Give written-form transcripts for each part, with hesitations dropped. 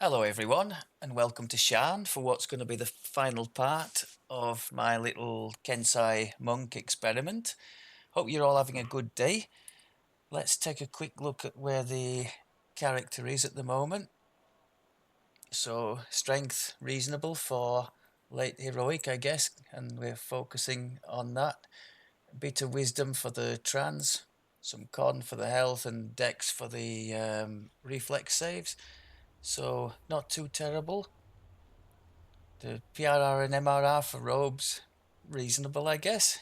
Hello everyone, and welcome to Shan for what's going to be the final part of my little Kensai monk experiment. Hope you're all having a good day. Let's take a quick look at where the character is at the moment. So strength reasonable for late heroic, I guess, and we're focusing on that. A bit of wisdom for the trans, some con for the health, and dex for the reflex saves. So not too terrible. The PRR and MRR for robes, reasonable, I guess.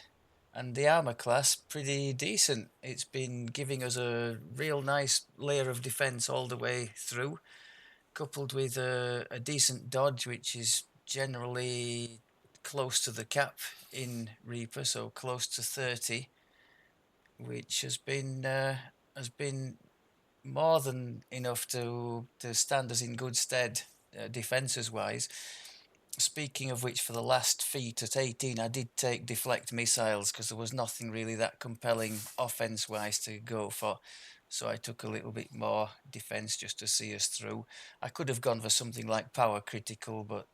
And the armor class, pretty decent. It's been giving us a real nice layer of defense all the way through, coupled with a decent dodge, which is generally close to the cap in Reaper, so close to 30, which has been more than enough to stand us in good stead defenses wise. Speaking of which, for the last feat at 18, I did take deflect missiles because there was nothing really that compelling offense-wise to go for. So I took a little bit more defense just to see us through. I could have gone for something like power critical, but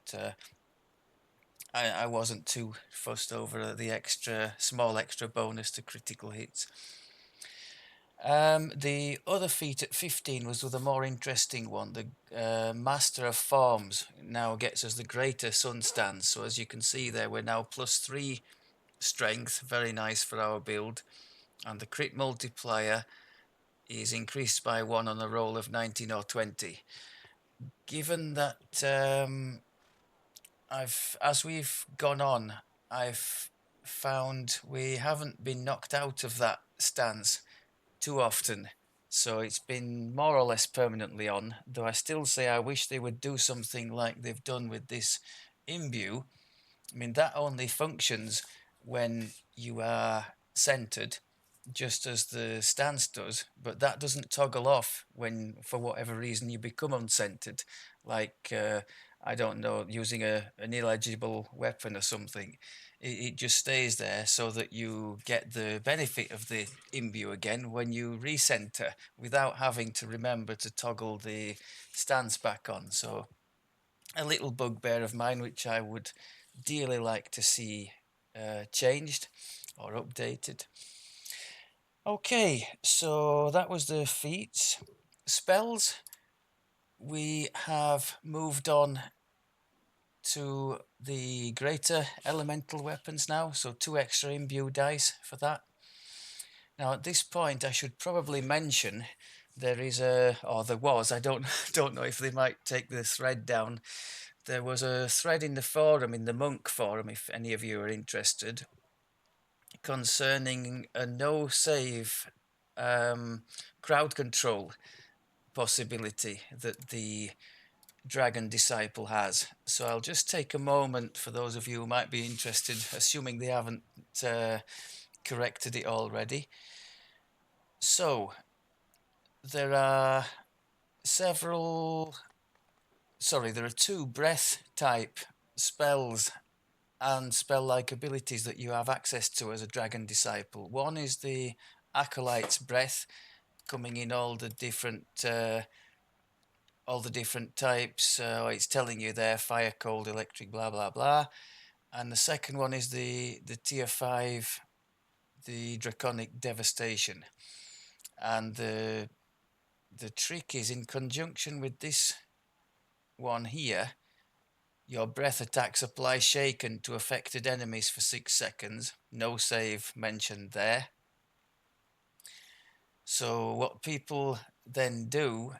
I wasn't too fussed over the small extra bonus to critical hits. The other feat at 15 was the more interesting one. The Master of Forms now gets us the Greater Sun Stance. So as you can see there, we're now +3 strength, very nice for our build. And the crit multiplier is increased by 1 on a roll of 19 or 20. Given that as we've gone on, I've found we haven't been knocked out of that stance too often. So it's been more or less permanently on, though I still say I wish they would do something like they've done with this imbue. I mean, that only functions when you are centered, just as the stance does, but that doesn't toggle off when, for whatever reason, you become uncentered, like, I don't know, using an illegible weapon or something. It just stays there so that you get the benefit of the imbue again when you recenter without having to remember to toggle the stance back on. So a little bugbear of mine, which I would dearly like to see changed or updated. Okay, so that was the feats. Spells, we have moved on to the greater elemental weapons now, so 2 extra imbue dice for that. Now at this point I should probably mention there is there was, I don't know if they might take the thread down. There was a thread in the forum, in the monk forum, if any of you are interested, concerning a no save crowd control possibility that the dragon disciple has. So I'll just take a moment for those of you who might be interested, assuming they haven't corrected it already. So there are there are 2 breath type spells and spell-like abilities that you have access to as a dragon disciple. One is the Acolyte's Breath, coming in all the different types. It's telling you there, fire, cold, electric, blah blah blah. And the second one is the tier 5, the Draconic Devastation. And the trick is, in conjunction with this one here, your breath attacks apply shaken to affected enemies for 6 seconds. No save mentioned there. So what people then do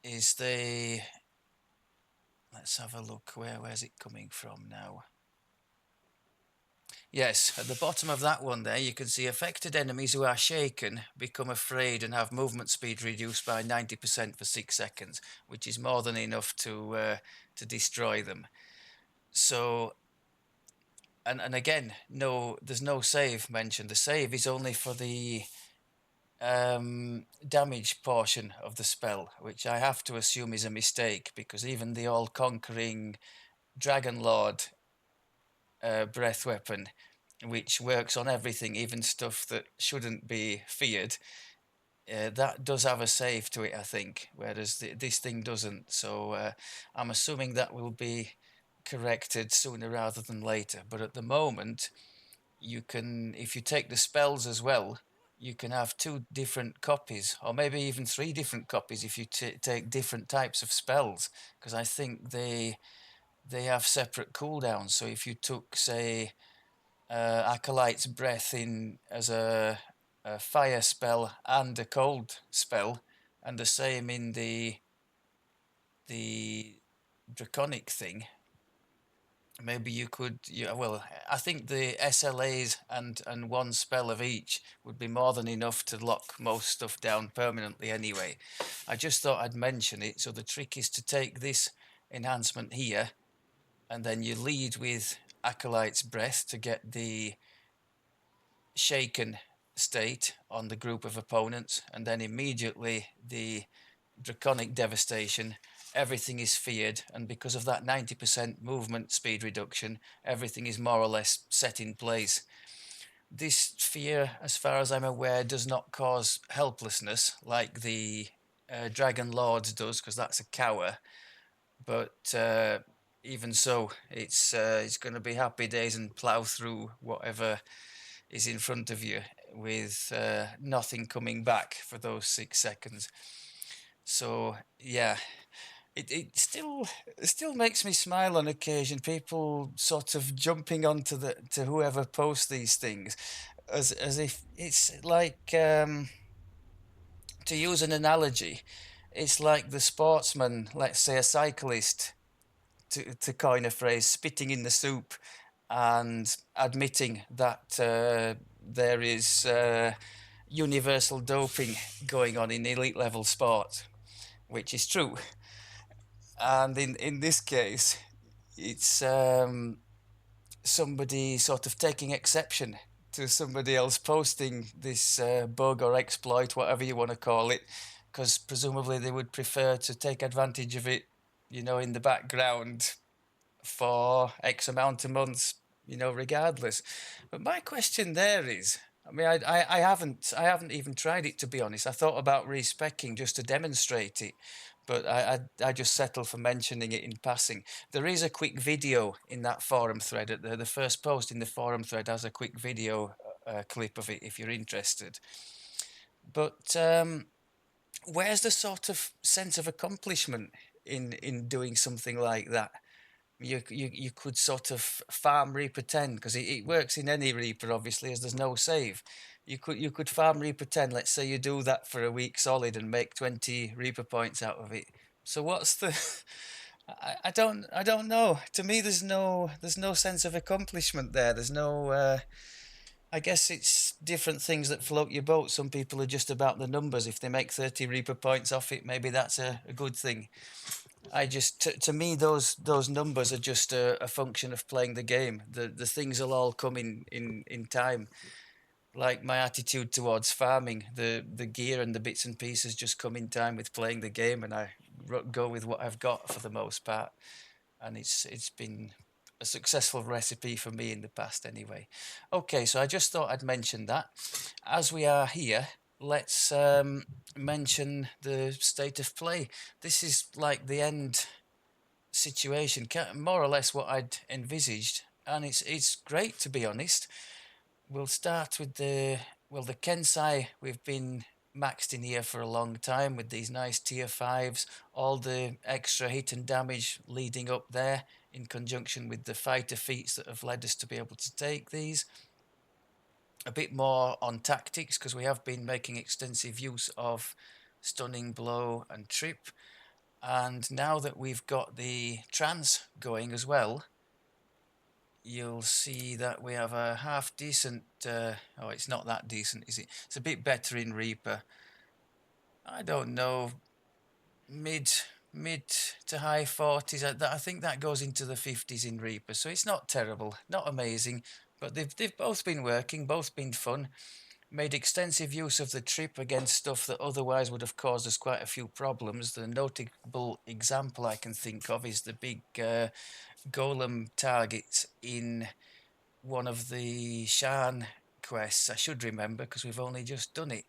is let's have a look, where's it coming from now? Yes, at the bottom of that one there, you can see affected enemies who are shaken become afraid and have movement speed reduced by 90% for 6 seconds, which is more than enough to destroy them. So, and again, there's no save mentioned. The save is only for the damage portion of the spell, which I have to assume is a mistake, because even the all-conquering Dragon Lord breath weapon, which works on everything, even stuff that shouldn't be feared, that does have a save to it, I think, whereas this thing doesn't. So I'm assuming that will be corrected sooner rather than later. But at the moment, you can, if you take the spells as well, you can have two different copies, or maybe even three different copies if you take different types of spells, because I think they have separate cooldowns. So if you took, say, Acolyte's Breath in as a fire spell and a cold spell, and the same in the draconic thing, maybe you could, yeah, well, I think the SLAs and one spell of each would be more than enough to lock most stuff down permanently anyway. I just thought I'd mention it. So the trick is to take this enhancement here, and then you lead with Acolyte's Breath to get the shaken state on the group of opponents, and then immediately the draconic devastation. Everything is feared, and because of that 90% movement speed reduction, everything is more or less set in place. This fear, as far as I'm aware, does not cause helplessness like the Dragon Lords does, because that's a cower. But even so, it's going to be happy days and plow through whatever is in front of you with nothing coming back for those 6 seconds. So yeah, it still makes me smile on occasion. People sort of jumping onto to whoever posts these things, as if it's like, to use an analogy, it's like the sportsman, let's say a cyclist, to coin a phrase, spitting in the soup and admitting that there is universal doping going on in elite level sport, which is true. And in this case, it's somebody sort of taking exception to somebody else posting this bug or exploit, whatever you want to call it, because presumably they would prefer to take advantage of it, in the background for X amount of months, regardless. But my question there is, I mean, I haven't even tried it, to be honest. I thought about respecking just to demonstrate it, but I just settled for mentioning it in passing. There is a quick video in that forum thread. At the first post in the forum thread has a quick video clip of it if you're interested. But where's the sort of sense of accomplishment in doing something like that? You could sort of farm Reaper 10, because it works in any Reaper, obviously, as there's no save. You could farm Reaper 10. Let's say you do that for a week solid and make 20 Reaper points out of it. So what's the I don't know. To me, there's no sense of accomplishment there. There's no I guess it's different things that float your boat. Some people are just about the numbers. If they make 30 Reaper points off it, maybe that's a good thing. To me, those numbers are just a function of playing the game. The things will all come in time. Like my attitude towards farming, the gear and the bits and pieces just come in time with playing the game, and I go with what I've got for the most part. And it's been a successful recipe for me in the past anyway. Okay, so I just thought I'd mention that. As we are here, let's mention the state of play. This is like the end situation, more or less what I'd envisaged, and it's great, to be honest. We'll start with the Kensai. We've been maxed in here for a long time with these nice tier 5s, all the extra hit and damage leading up there in conjunction with the fighter feats that have led us to be able to take these. A bit more on tactics, because we have been making extensive use of stunning blow and trip. And now that we've got the trance going as well, you'll see that we have a half decent, oh, it's not that decent, is it? It's a bit better in Reaper. I don't know, mid to high 40s. I think that goes into the 50s in Reaper, so it's not terrible, not amazing, but they've both been working, both been fun. Made extensive use of the trip against stuff that otherwise would have caused us quite a few problems. The notable example I can think of is the big golem target in one of the Shan quests. I should remember, because we've only just done it.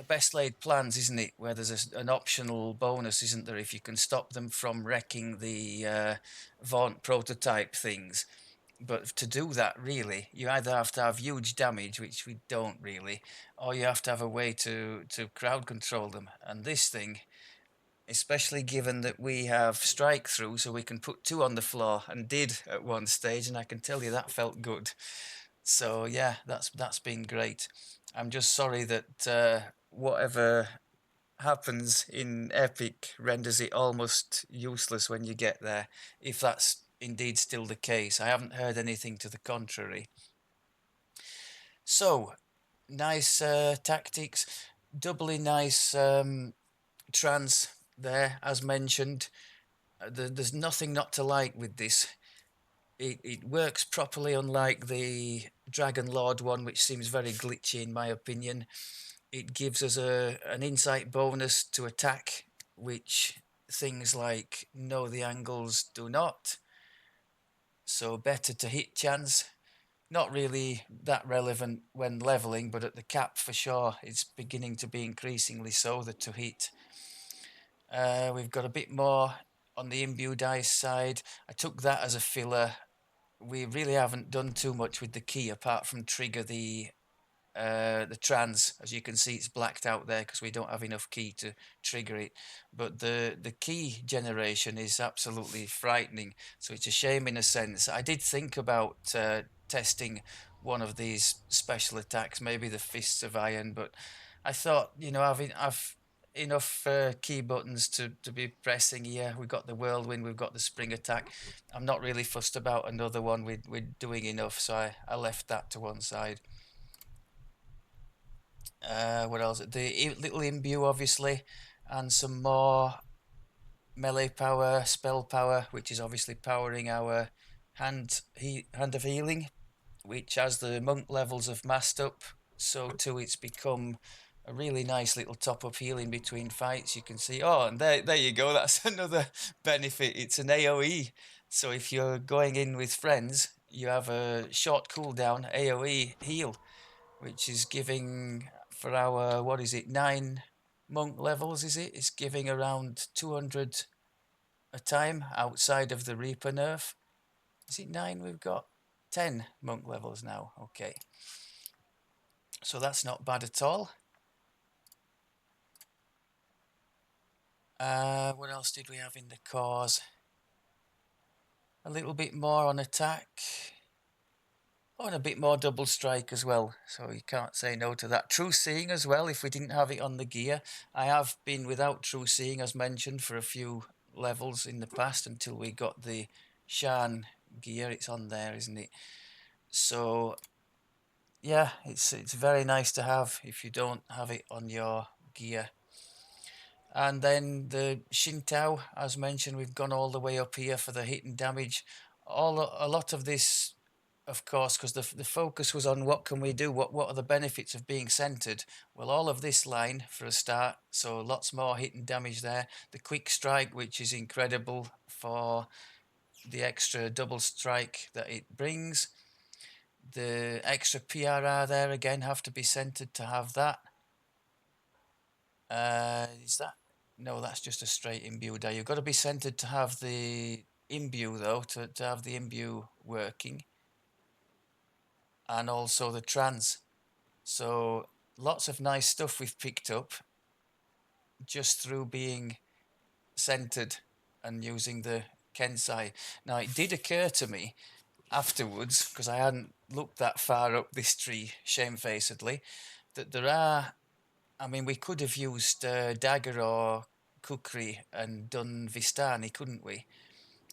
best laid plans, isn't it? Where there's an optional bonus, isn't there, if you can stop them from wrecking the Vaunt prototype things. But to do that, really, you either have to have huge damage, which we don't really, or you have to have a way to crowd control them. And this thing, especially given that we have strike through, so we can put two on the floor, and did at one stage, and I can tell you that felt good. So yeah, that's been great. I'm just sorry that whatever happens in Epic renders it almost useless when you get there, if that's indeed still the case. I haven't heard anything to the contrary. So, nice tactics, doubly nice trans there, as mentioned. There's nothing not to like with this. It works properly, unlike the Dragon Lord one, which seems very glitchy in my opinion. It gives us an insight bonus to attack, which things like know the angles do not. So better to hit chance. Not really that relevant when leveling, but at the cap for sure, it's beginning to be increasingly so, the to hit. We've got a bit more on the imbue dice side. I took that as a filler. We really haven't done too much with the key apart from trigger the trans. As you can see, it's blacked out there because we don't have enough key to trigger it. But the key generation is absolutely frightening. So it's a shame in a sense. I did think about testing one of these special attacks, maybe the Fists of Iron, but I thought, I've enough key buttons to be pressing here. We've got the Whirlwind, we've got the Spring Attack. I'm not really fussed about another one. We're doing enough, so I left that to one side. What else? The little imbue, obviously, and some more melee power, spell power, which is obviously powering our hand of healing, which as the monk levels have massed up, so too it's become a really nice little top up healing between fights. You can see, oh, and there you go. That's another benefit. It's an AOE, so if you're going in with friends, you have a short cooldown AOE heal, which is giving for our, what is it, 9 monk levels, is it? It's giving around 200 a time outside of the Reaper nerf. Is it 9? We've got 10 monk levels now. Okay. So that's not bad at all. What else did we have in the cause? A little bit more on attack. Oh, and a bit more double strike as well, so you can't say no to that. True seeing as well, if we didn't have it on the gear. I have been without true seeing, as mentioned, for a few levels in the past until we got the Shan gear. It's on there, isn't it? So yeah, it's very nice to have if you don't have it on your gear. And then the Shintao, as mentioned, we've gone all the way up here for the hit and damage. A lot of this, of course, because the focus was on what can we do, what are the benefits of being centered. Well, all of this line for a start, so lots more hit and damage there. The quick strike, which is incredible for the extra double strike that it brings. The extra PRR there again have to be centered to have that. Is that? No, that's just a straight imbue die. You've got to be centered to have the imbue, though, to have the imbue working. And also the trans. So lots of nice stuff we've picked up just through being centered and using the Kensai. Now, it did occur to me afterwards, because I hadn't looked that far up this tree shamefacedly, that there are, I mean, we could have used Dagger or Kukri and done Vistani, couldn't we?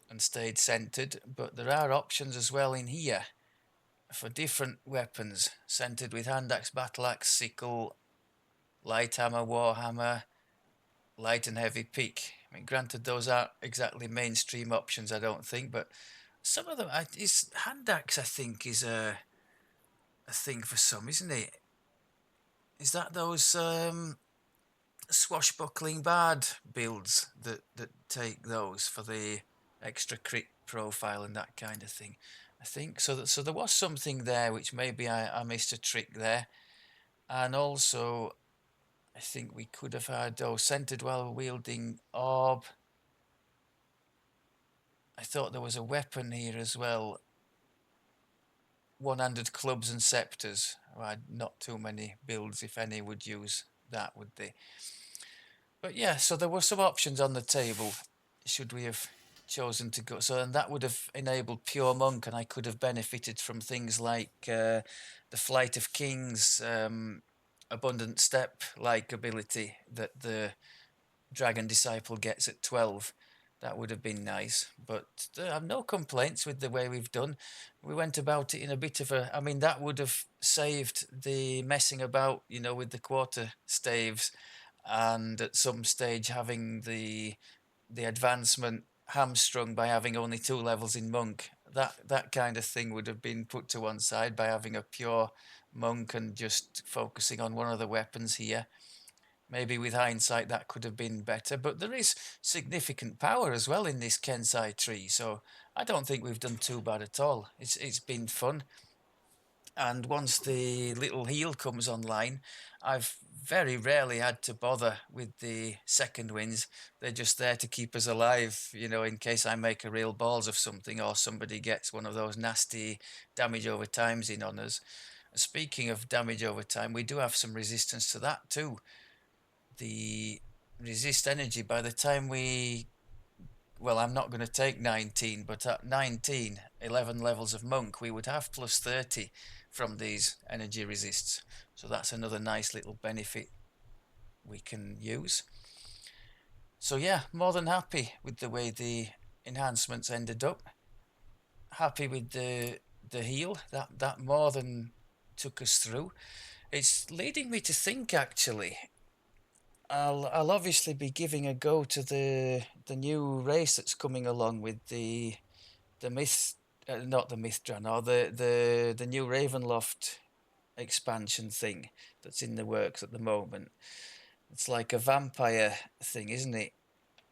And stayed centered, but there are options as well in here for different weapons, centered with hand axe, battle axe, sickle, light hammer, war hammer, light and heavy pick. I mean, granted, those aren't exactly mainstream options, I don't think, but some of them, is hand axe, I think, is a thing for some, isn't it? Is that those swashbuckling bard builds that take those for the extra crit profile and that kind of thing? I think so. So there was something there which maybe I missed a trick there, and also I think we could have had, oh, centered while wielding orb. I thought there was a weapon here as well. One-handed clubs and scepters. Well, not too many builds, if any, would use that, would they? But yeah, so there were some options on the table. Should we have chosen to go? So, and that would have enabled pure monk, and I could have benefited from things like the Flight of Kings, abundant step like ability that the Dragon Disciple gets at 12. That would have been nice, but I have no complaints with the way we've done. We went about it in a bit of a, I mean, that would have saved the messing about, you know, with the quarter staves, and at some stage having the advancement hamstrung by having only 2 levels in monk. That kind of thing would have been put to one side by having a pure monk and just focusing on one of the weapons here. Maybe with hindsight that could have been better, but there is significant power as well in this Kensai tree, so I don't think we've done too bad at all. It's been fun. And once the little heal comes online, I've very rarely had to bother with the second wins. They're just there to keep us alive, you know, in case I make a real balls of something or somebody gets one of those nasty damage over times in on us. Speaking of damage over time, we do have some resistance to that too. The resist energy, by the time we, well, I'm not going to take 19, but at 19, 11 levels of monk, we would have plus 30 from these energy resists. So that's another nice little benefit we can use. So yeah, more than happy with the way the enhancements ended up. Happy with the heal. That more than took us through. It's leading me to think, actually, I'll obviously be giving a go to the new race that's coming along with the myth, not the Mythran, or the new Ravenloft expansion thing that's in the works at the moment. It's like a vampire thing, isn't it?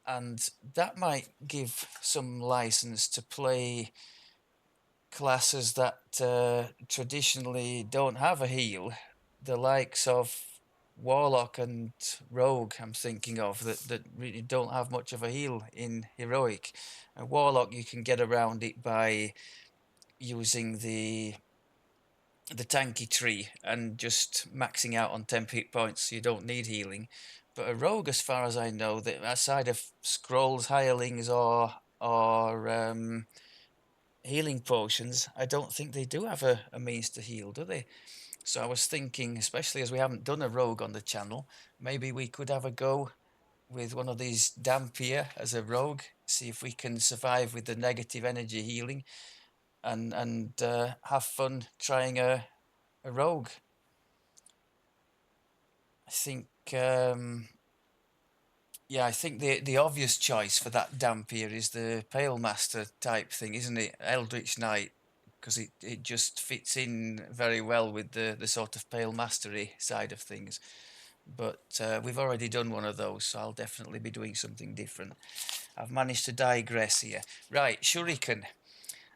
And that might give some license to play classes that traditionally don't have a heal, the likes of Warlock and Rogue. I'm thinking of that really don't have much of a heal in Heroic. And Warlock, you can get around it by using the tanky tree and just maxing out on 10 hit points, so you don't need healing. But a Rogue, as far as I know, that aside of scrolls, hirelings, or healing potions, I don't think they do have a means to heal, do they? So I was thinking, especially as we haven't done a rogue on the channel, maybe we could have a go with one of these Dampier as a rogue, see if we can survive with the negative energy healing, and have fun trying a rogue. I think, yeah, I think the obvious choice for that Dampier is the Pale Master type thing, isn't it? Eldritch Knight, because it just fits in very well with the sort of Pale Mastery side of things. But we've already done one of those, so I'll definitely be doing something different. I've managed to digress here. Right, Shuriken.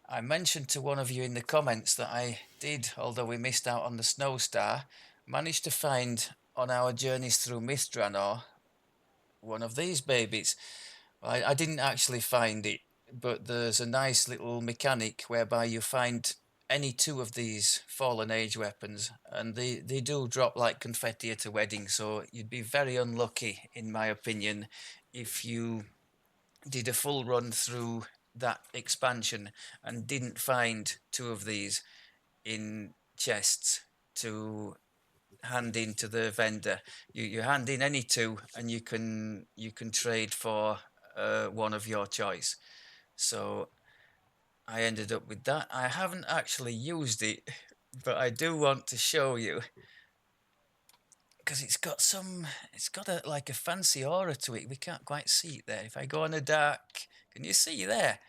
I mentioned to one of you in the comments that I did, although we missed out on the Snow Star, managed to find on our journeys through Mistranor one of these babies. I didn't actually find it, but there's a nice little mechanic whereby you find any 2 of these fallen age weapons, and they do drop like confetti at a wedding, so you'd be very unlucky, in my opinion, if you did a full run through that expansion and didn't find 2 of these in chests to hand in to the vendor. You hand in any 2 and you can trade for one of your choice. So I ended up with that. I haven't actually used it, but I do want to show you, because it's got a like a fancy aura to it. We can't quite see it there. If I go on a dark, can you see there?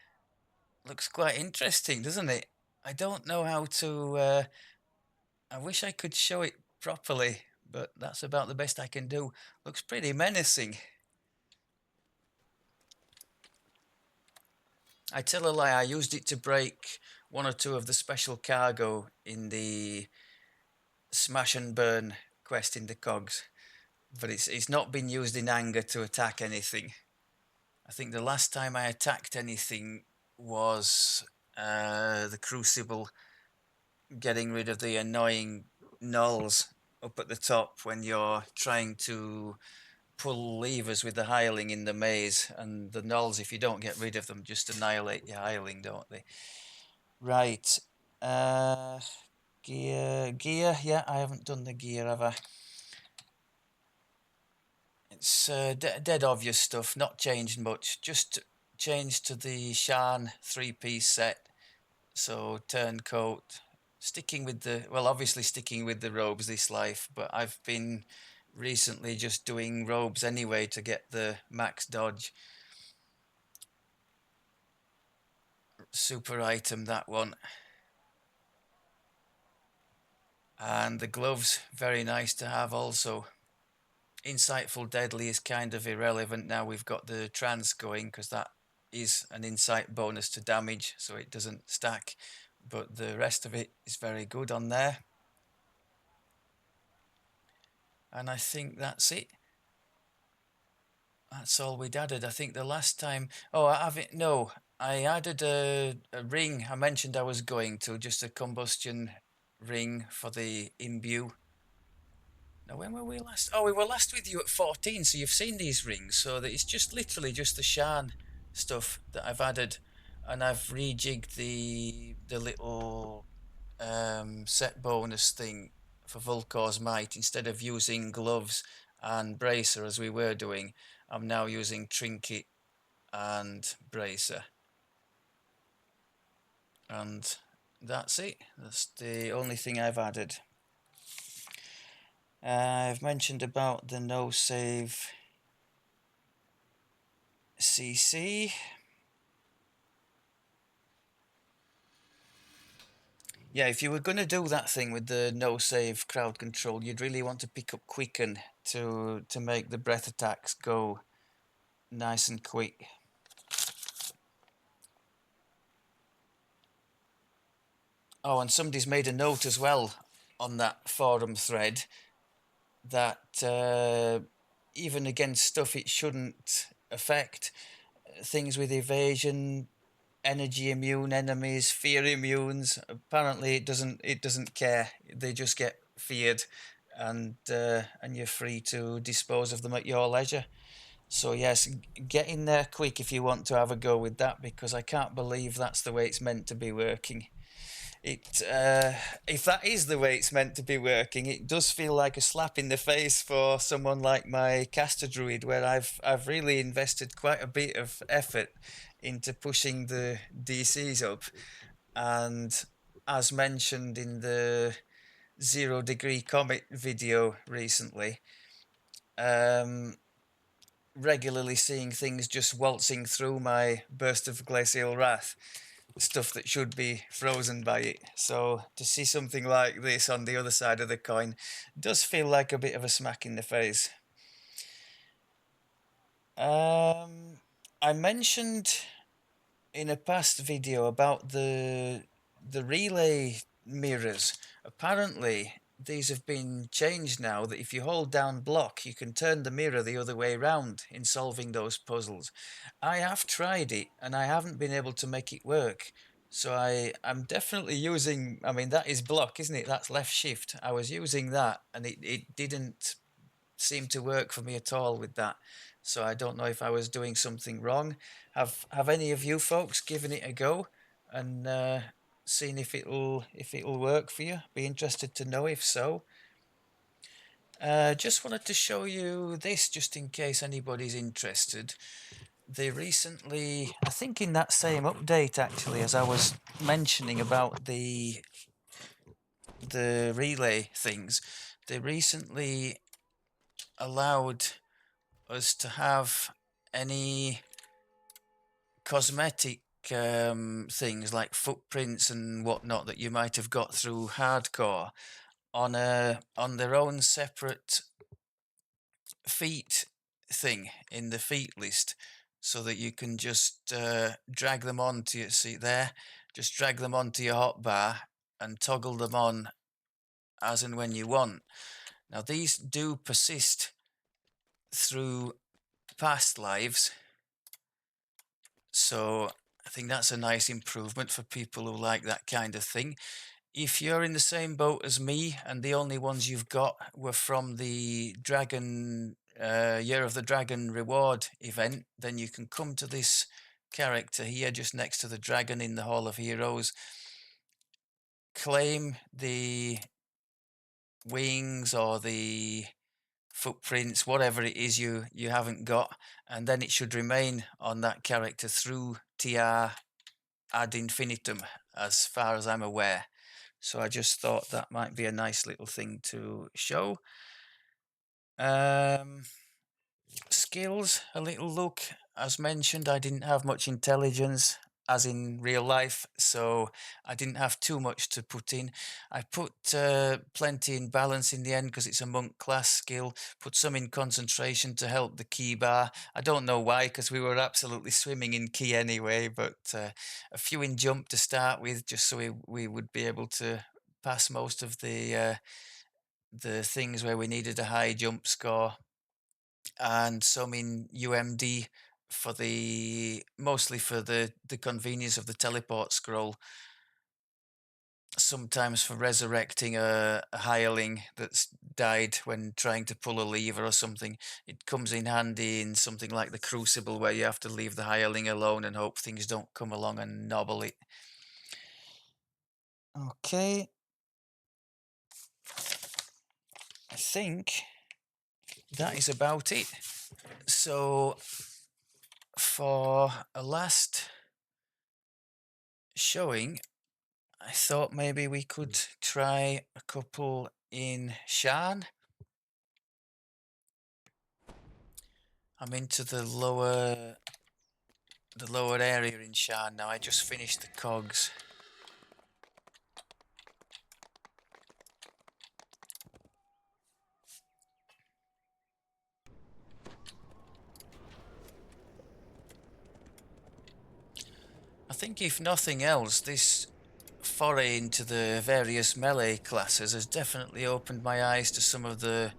Looks quite interesting, doesn't it? I don't know how to, I wish I could show it properly, but that's about the best I can do. Looks pretty menacing. I tell a lie, I used it to break 1 or 2 of the special cargo in the Smash and Burn quest in the cogs. but it's not been used in anger to attack anything. I think the last time I attacked anything was the Crucible, getting rid of the annoying nulls up at the top when you're trying to pull levers with the hireling in the maze, and the nulls, if you don't get rid of them, just annihilate your hireling, don't they? Right. Uh, gear. Yeah, I haven't done the gear, have I? It's dead obvious stuff, not changed much. Just changed to the Shan 3-piece set. So turncoat, sticking with the, well, obviously sticking with the robes this life, but I've been recently just doing robes anyway to get the max dodge. Super item, that one. And the gloves, very nice to have also. Insightful Deadly is kind of irrelevant now we've got the trance going, because that is an insight bonus to damage, so it doesn't stack. But the rest of it is very good on there. And I think that's it. That's all we'd added. I think the last time. Oh, I haven't. No, I added a ring. I mentioned I was going to, just a combustion ring for the imbue. Now, when were we last? Oh, we were last with you at 14, so you've seen these rings. So that it's just literally just the Shan stuff that I've added, and I've rejigged the little set bonus thing for Volkor's Might. Instead of using gloves and bracer as we were doing, I'm now using trinket and bracer. And that's it. That's the only thing I've added. I've mentioned about the no save CC. Yeah, if you were going to do that thing with the no save crowd control, you'd really want to pick up Quicken to make the breath attacks go nice and quick. Oh, and somebody's made a note as well on that forum thread that even against stuff it shouldn't affect, things with evasion, energy immune enemies, fear immunes, apparently it doesn't care. They just get feared, and you're free to dispose of them at your leisure. So yes, get in there quick if you want to have a go with that, because I can't believe that's the way it's meant to be working. If that is the way it's meant to be working, it does feel like a slap in the face for someone like my caster druid, where I've really invested quite a bit of effort into pushing the DCs up, and as mentioned in the 0 degree comet video recently, um, regularly seeing things just waltzing through my burst of glacial wrath, stuff that should be frozen by it. So to see something like this on the other side of the coin does feel like a bit of a smack in the face. I mentioned in a past video about the relay mirrors. Apparently these have been changed now, that if you hold down block you can turn the mirror the other way round in solving those puzzles. I have tried it and I haven't been able to make it work. So I'm definitely using, I mean, that is block, isn't it? That's left shift. I was using that and it didn't seem to work for me at all with that. So I don't know if I was doing something wrong. Have any of you folks given it a go and seen if it'll work for you? Be interested to know if so. Just wanted to show you this just in case anybody's interested. They recently, I think in that same update actually, as I was mentioning about the relay things, they recently allowed us to have any cosmetic things like footprints and whatnot that you might have got through hardcore on their own separate feet thing in the feet list, so that you can just drag them onto your seat there, just drag them onto your hotbar and toggle them on as and when you want. Now these do persist through past lives. So I think that's a nice improvement for people who like that kind of thing. If you're in the same boat as me and the only ones you've got were from the Dragon Year of the Dragon reward event, then you can come to this character here just next to the dragon in the Hall of Heroes, claim the wings or the footprints, whatever it is you haven't got, and then it should remain on that character through TR ad infinitum, as far as I'm aware. So I just thought that might be a nice little thing to show. Skills, a little look. As mentioned, I didn't have much intelligence as in real life, so I didn't have too much to put in. I put plenty in balance in the end because it's a monk class skill, put some in concentration to help the key bar. I don't know why, because we were absolutely swimming in key anyway, but a few in jump to start with, just so we would be able to pass most of the things where we needed a high jump score, and some in UMD for mostly for the convenience of the teleport scroll. Sometimes for resurrecting a hireling that's died when trying to pull a lever or something. It comes in handy in something like the Crucible, where you have to leave the hireling alone and hope things don't come along and nobble it. Okay. I think that is about it. So for a last showing, I thought maybe we could try a couple in Shan. I'm into the lower area in Shan now. I just finished the cogs. I think if nothing else, this foray into the various melee classes has definitely opened my eyes to some of the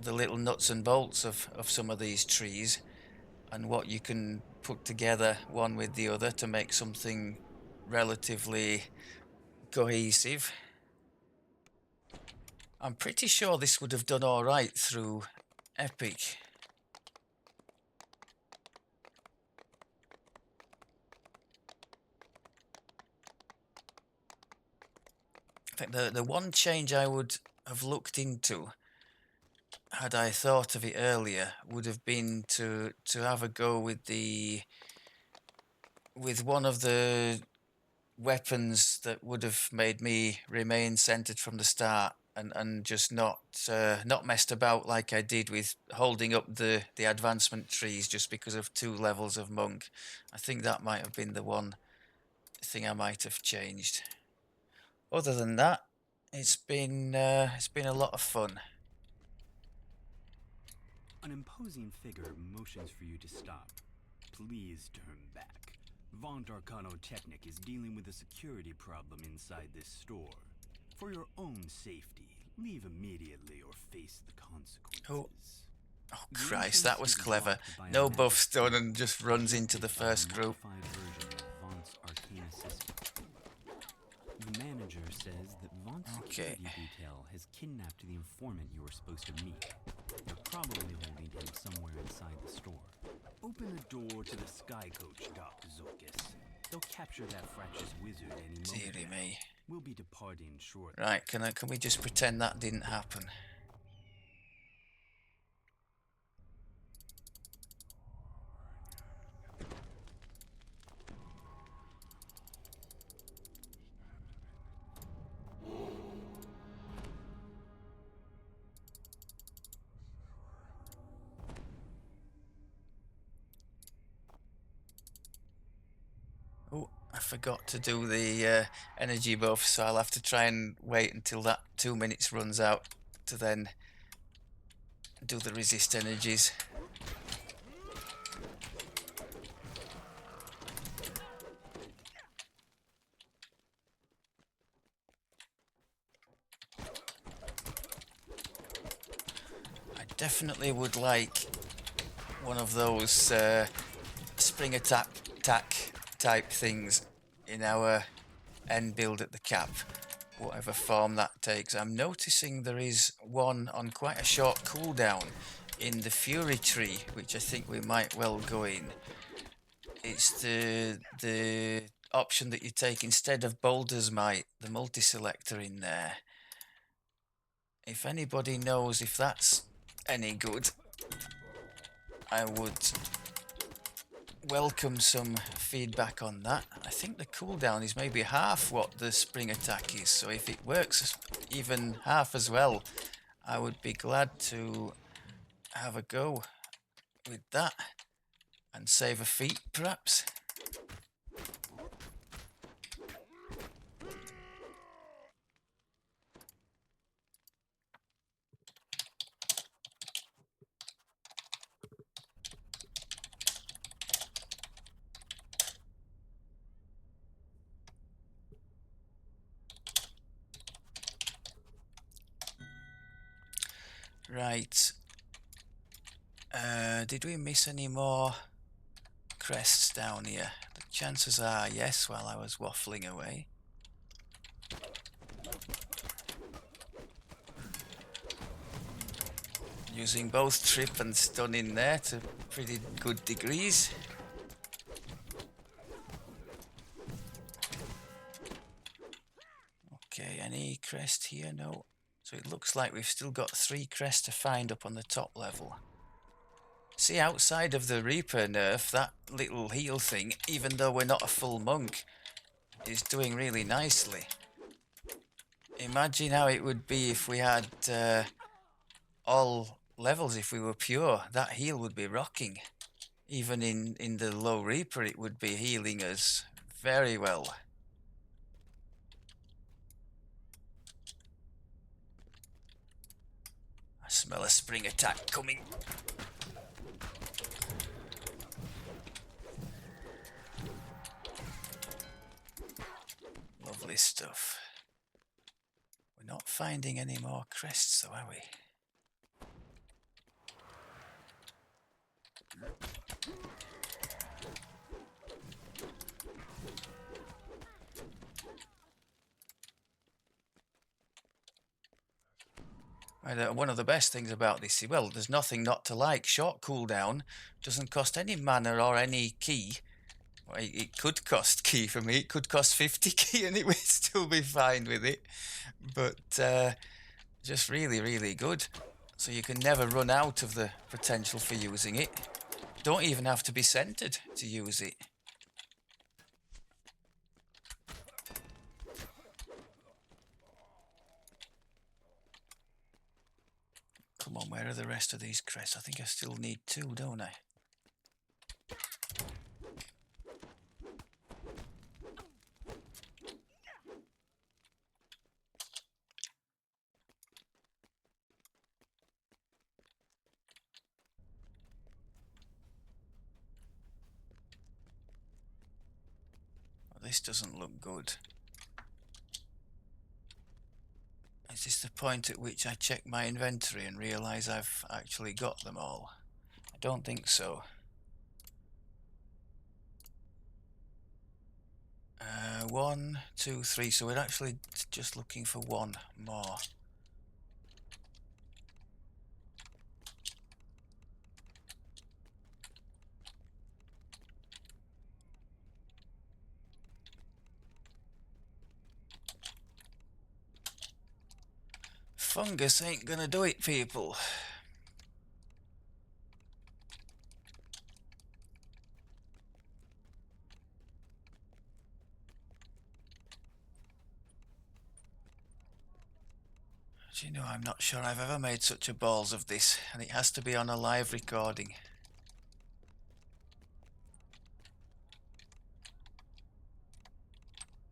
little nuts and bolts of some of these trees, and what you can put together one with the other to make something relatively cohesive. I'm pretty sure this would have done all right through Epic. In fact, the one change I would have looked into, had I thought of it earlier, would have been to have a go with one of the weapons that would have made me remain centered from the start, and just not messed about like I did with holding up the advancement trees just because of 2 levels of monk. I think that might have been the one thing I might have changed. Other than that, it's been a lot of fun. An imposing figure motions for you to stop. Please turn back. Vaunt Arcano Technic is dealing with a security problem inside this store. For your own safety, leave immediately or face the consequences. Oh Christ, that was clever. No buffs done and just runs into the first group. The manager says that Vaunt's security detail has kidnapped the informant you were supposed to meet. They're probably holding him somewhere inside the store. Open the door to the Sky Coach, Doc Zocus. They'll capture that fractious wizard any moment. Deary me. We'll be departing shortly. Right, can we just pretend that didn't happen? Oh, I forgot to do the energy buff, so I'll have to try and wait until that 2 minutes runs out to then do the resist energies. I definitely would like one of those spring attack type things in our end build at the cap, whatever form that takes. I'm noticing there is one on quite a short cooldown in the Fury tree, which I think we might well go in. It's the option that you take instead of Boulder's Might, the multi-selector in there. If anybody knows if that's any good, I would welcome some feedback on that. I think the cooldown is maybe half what the spring attack is, so if it works even half as well, I would be glad to have a go with that and save a feat perhaps. Right. Did we miss any more crests down here? The chances are yes, while I was waffling away. Using both trip and stun in there to pretty good degrees. Okay, any crest here? No. So it looks like we've still got 3 crests to find up on the top level. See, outside of the Reaper nerf, that little heal thing, even though we're not a full monk, is doing really nicely. Imagine how it would be if we had all levels, if we were pure. That heal would be rocking. Even in the low Reaper, it would be healing us very well. I smell a spring attack coming. Lovely stuff. We're not finding any more crests though, are we? One of the best things about this, well, there's nothing not to like. Short cooldown doesn't cost any mana or any key. Well, it could cost key for me. It could cost 50 key and it would still be fine with it. But just really, really good. So you can never run out of the potential for using it. Don't even have to be centered to use it. Come on, where are the rest of these crests? I think I still need 2, don't I? Well, this doesn't look good. Is this the point at which I check my inventory and realise I've actually got them all? I don't think so. 1, 2, 3. So we're actually just looking for 1 more. Fungus ain't gonna do it, people. Do you know, I'm not sure I've ever made such a balls of this, and it has to be on a live recording.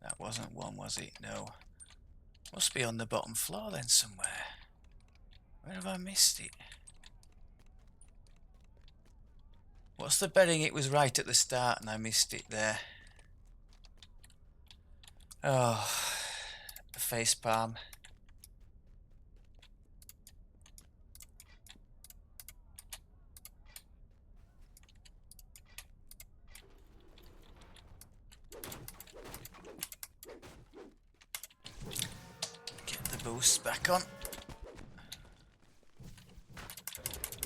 That wasn't 1, was it? No. Must be on the bottom floor then somewhere. Where have I missed it? What's the betting it was right at the start and I missed it there? Oh, face palm. boosts back on.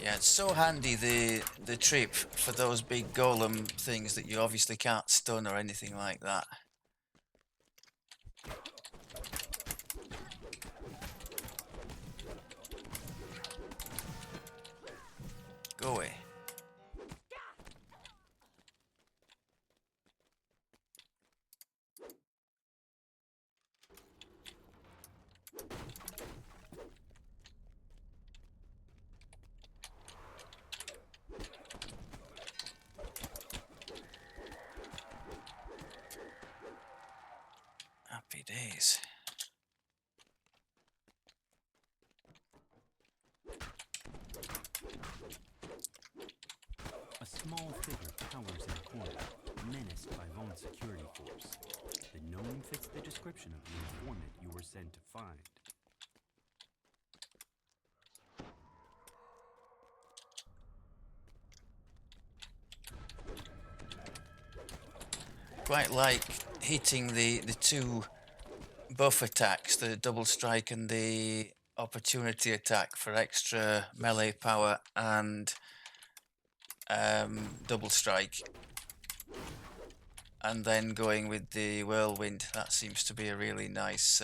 Yeah, it's so handy, the trip for those big golem things that you obviously can't stun or anything like that. Go away. Happy days. A small figure cowers in a corner, menaced by Vaughn's security force. The gnome fits the description of the informant you were sent to find. Quite like hitting the two buff attacks, the double strike and the opportunity attack for extra melee power and double strike, and then going with the whirlwind. That seems to be a really nice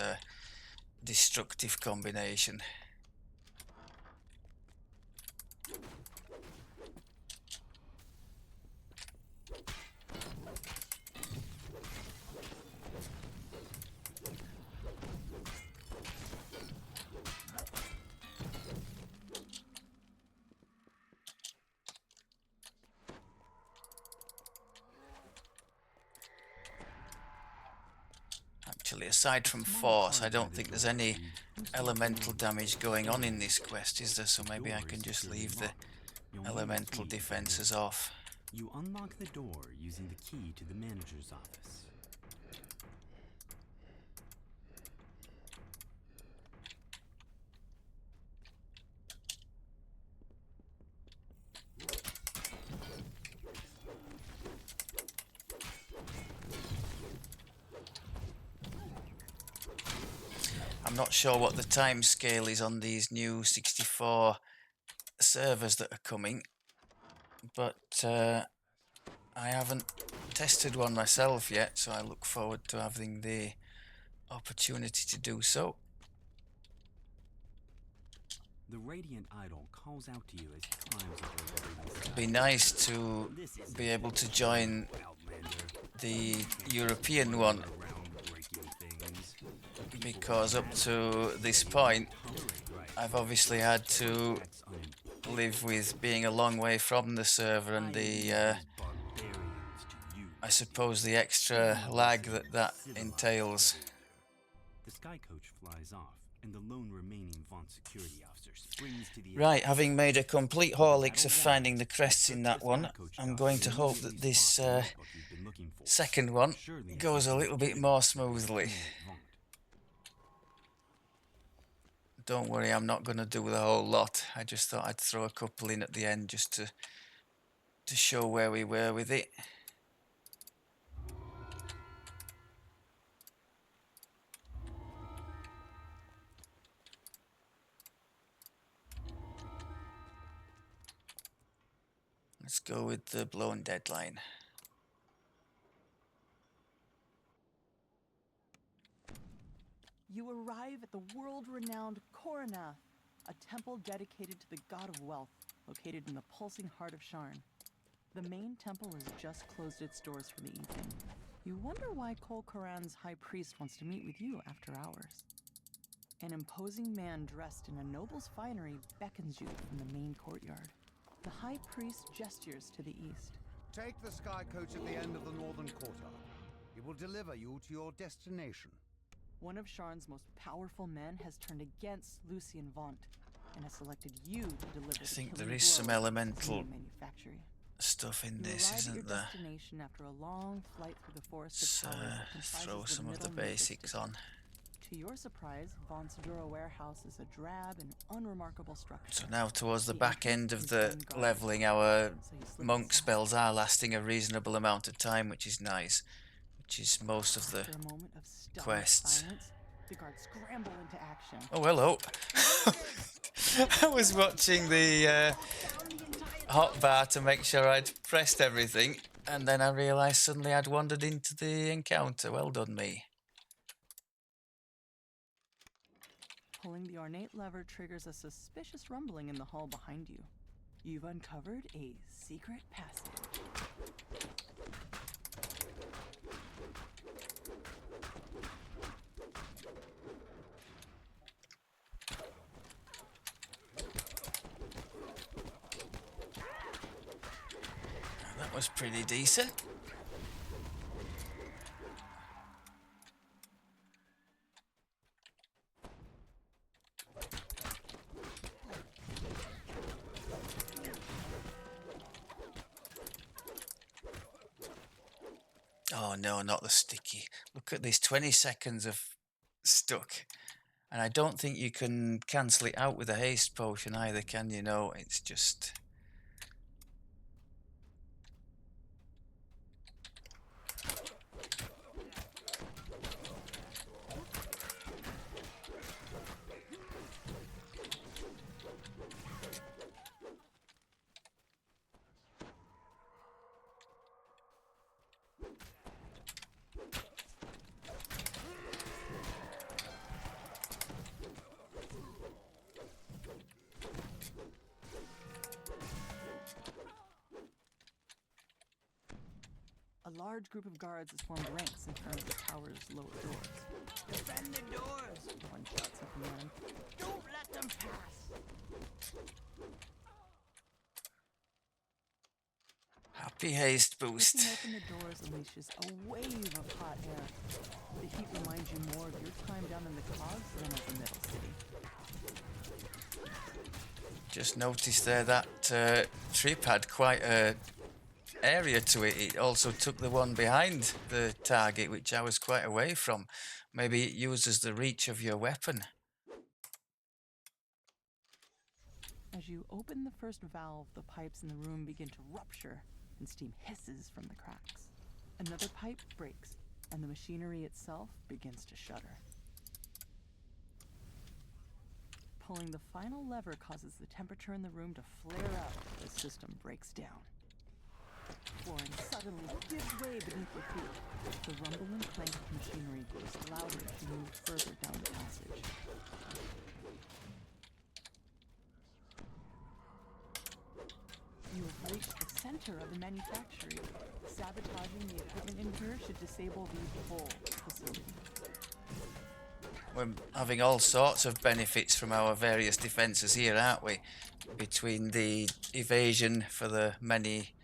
destructive combination. Actually, aside from force, I don't think there's any elemental damage going on in this quest, is there? So maybe I can just leave the elemental defenses off. You unlock the door using the key to the manager's office. I'm not sure what the time scale is on these new 64 servers that are coming, but I haven't tested one myself yet, so I look forward to having the opportunity to do so. The radiant idol calls out to you as he climbs over It'd be nice to be able to join the European one, because up to this point I've obviously had to live with being a long way from the server and the I suppose the extra lag that entails. The sky coach flies off, and the lone remaining Vaughn security officer springs to the Right, having made a complete horlicks of finding the crests in that one, I'm going to hope that this second one goes a little bit more smoothly. Don't worry, I'm not going to do the whole lot. I just thought I'd throw a couple in at the end just to show where we were with it. Let's go with the blown deadline. You arrive at the world-renowned Koronath, a temple dedicated to the god of wealth, located in the pulsing heart of Sharn. The main temple has just closed its doors for the evening. You wonder why Kol Karan's high priest wants to meet with you after hours. An imposing man dressed in a noble's finery beckons you from the main courtyard. The high priest gestures to the east. Take the sky coach at the end of the northern quarter. It will deliver you to your destination. One of Sharn's most powerful men has turned against Lucien Vaunt and has selected you to deliver I think the there is some elemental manufacturing. stuff in You this, arrive at your isn't there? destination after a long flight through the forest Let's of towers that comprises throw some of the middle Memphis basics district. on. To your surprise, Vaunt's Dura warehouse is a drab and unremarkable structure. So now towards the The back end entrance of is the unguarded, leveling, our so you slip monk inside. spells are lasting a reasonable amount of time, which is nice, which is most of the After a moment of stunned quests. silence, The guards scramble into action. Oh, hello. I was watching the hotbar to make sure I'd pressed everything, and then I realised suddenly I'd wandered into the encounter. Well done, me. Pulling the ornate lever triggers a suspicious rumbling in the hall behind you. You've uncovered a secret passage. That was pretty decent. Oh no, not the sticky. Look at this, 20 seconds of stuck. And I don't think you can cancel it out with a haste potion either, can you? No, it's just... A large group of guards has formed ranks in front of the tower's lower doors. Defend the doors! One shouts at the man. Don't let them pass! Happy haste boost. Breaking open the doors unleashes a wave of hot air. The heat reminds you more of your time down in the cogs than of the Middle City. Just noticed there that trip had quite a area to it. It also took the one behind the target, which I was quite away from. Maybe it uses the reach of your weapon. As you open the first valve, the pipes in the room begin to rupture and steam hisses from the cracks. Another pipe breaks, and the machinery itself begins to shudder. Pulling the final lever causes the temperature in the room to flare up as the system breaks down. Flooring suddenly gives way beneath your feet. The rumble and clank of machinery grows louder as you move further down the passage. You have reached the center of the manufactory. Sabotaging the equipment in here should disable the whole facility. We're having all sorts of benefits from our various defences here, aren't we? Between the evasion for the many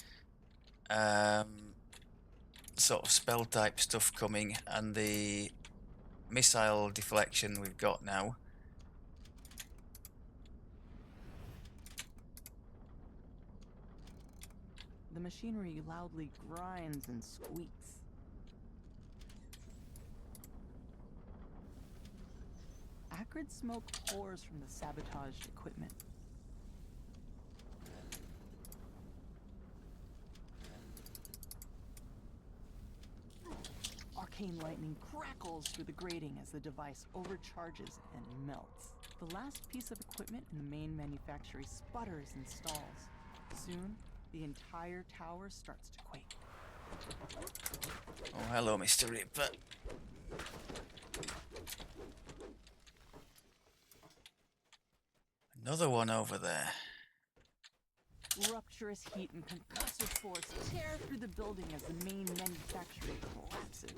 sort of spell type stuff coming and the missile deflection we've got now. The machinery loudly grinds and squeaks. Acrid smoke pours from the sabotaged equipment. Arcane lightning crackles through the grating as the device overcharges and melts. The last piece of equipment in the main manufactory sputters and stalls. Soon, the entire tower starts to quake. Oh, hello, Mr. Ripper. Another one over there. Rupturous heat and concussive force tear through the building as the main manufactory collapses.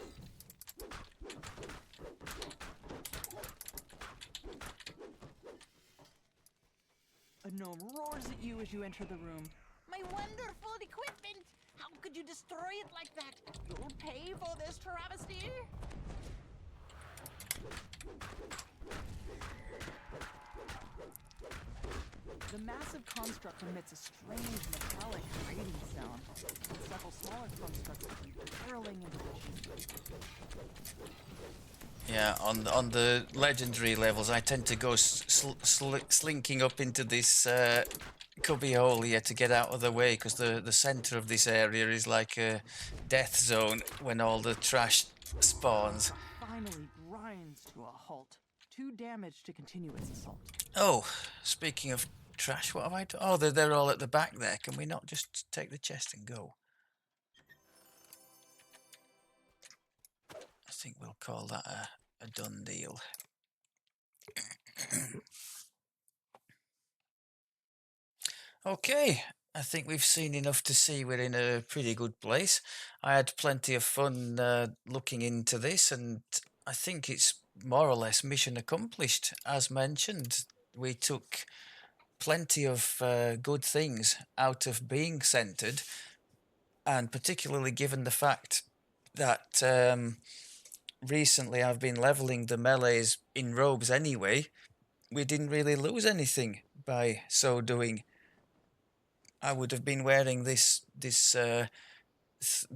A gnome roars at you as you enter the room. My wonderful equipment! How could you destroy it like that? You'll pay for this travesty! The massive construct emits a strange metallic grating sound, and several smaller constructs come hurling into the chute. Yeah, on the legendary levels, I tend to go slinking up into this cubby hole here to get out of the way, because the centre of this area is like a death zone when all the trash spawns. Finally grinds to a halt, too damaged to continue its assault. Oh, speaking of trash, what have I done? Oh, they're all at the back there. Can we not just take the chest and go? I think we'll call that a done deal. Okay, I think we've seen enough to see we're in a pretty good place. I had plenty of fun looking into this, and I think it's more or less mission accomplished. As mentioned, we took plenty of good things out of being centered, and particularly given the fact that recently I've been leveling the melees in robes anyway, we didn't really lose anything by so doing. I would have been wearing this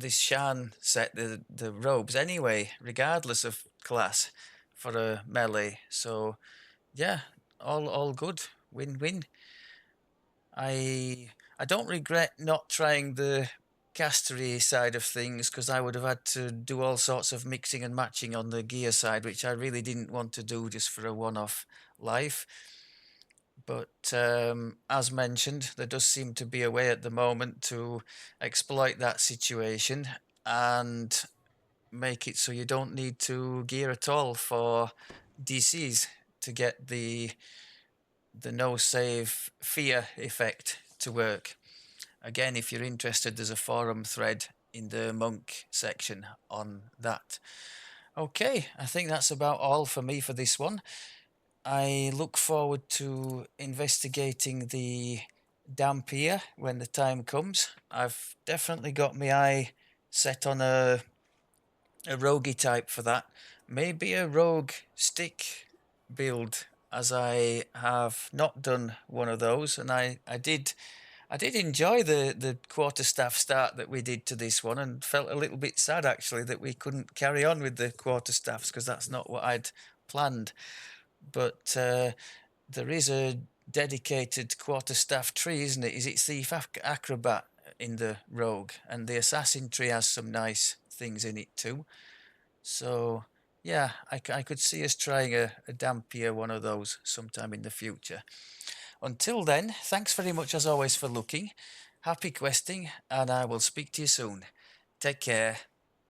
Shan set, the robes anyway, regardless of class, for a melee. So yeah, all good, win-win. I don't regret not trying the castery side of things, because I would have had to do all sorts of mixing and matching on the gear side, which I really didn't want to do just for a one-off life. But as mentioned, there does seem to be a way at the moment to exploit that situation and make it so you don't need to gear at all for DCs to get the no save fear effect to work. Again, if you're interested, there's a forum thread in the monk section on that. Okay, I think that's about all for me for this one. I look forward to investigating the Dampier when the time comes. I've definitely got my eye set on a roguey type for that. Maybe a rogue stick build, as I have not done one of those, and I did enjoy the quarterstaff start that we did to this one, and felt a little bit sad actually that we couldn't carry on with the quarterstaffs, because that's not what I'd planned. But there is a dedicated quarterstaff tree, isn't it? Is it Thief Acrobat in the Rogue? And the Assassin tree has some nice things in it too. So yeah, I could see us trying a Dampier one of those sometime in the future. Until then, thanks very much as always for looking. Happy questing, and I will speak to you soon. Take care.